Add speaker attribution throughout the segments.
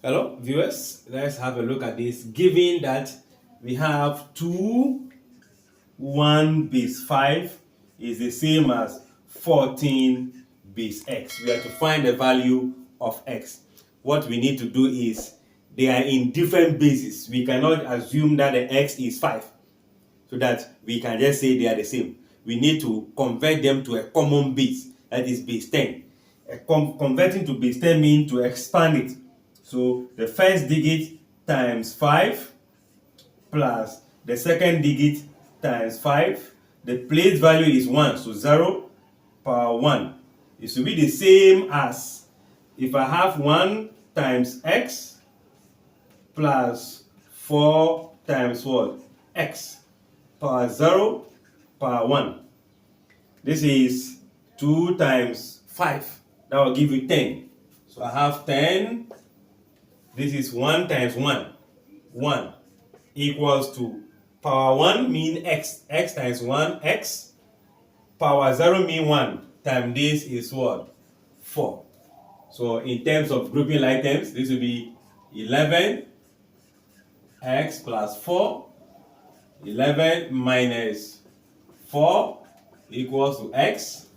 Speaker 1: Hello viewers, let's have a look at this. Given that we have 2 1 base 5 is the same as 14 base x. We have to find the value of x. What we need to do is, they are in different bases. We cannot assume that the x is 5 so that we can just say they are the same. We need to convert them to a common base, that is base 10. Converting to base 10 means to expand it. So the first digit times 5 plus the second digit times 5. The place value is 1, so 0 power 1. It should be the same as if I have 1 times x plus 4 times what? X power 0 power 1. This is 2 times 5. That will give you 10. So I have 10. This is 1 times 1. 1 equals to power 1 mean x. X times 1, x. Power 0 mean 1. Times this is what? 4. So in terms of grouping like terms, this will be 11 x plus 4. 11 minus 4 equals to x.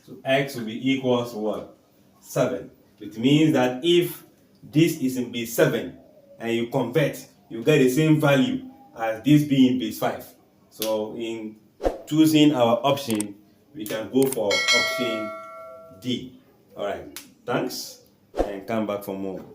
Speaker 1: So x will be equals to what? 7. It means that if this is in base 7 and you convert, you get the same value as this being base 5. So in choosing our option, we can go for option D. Alright, thanks and come back for more.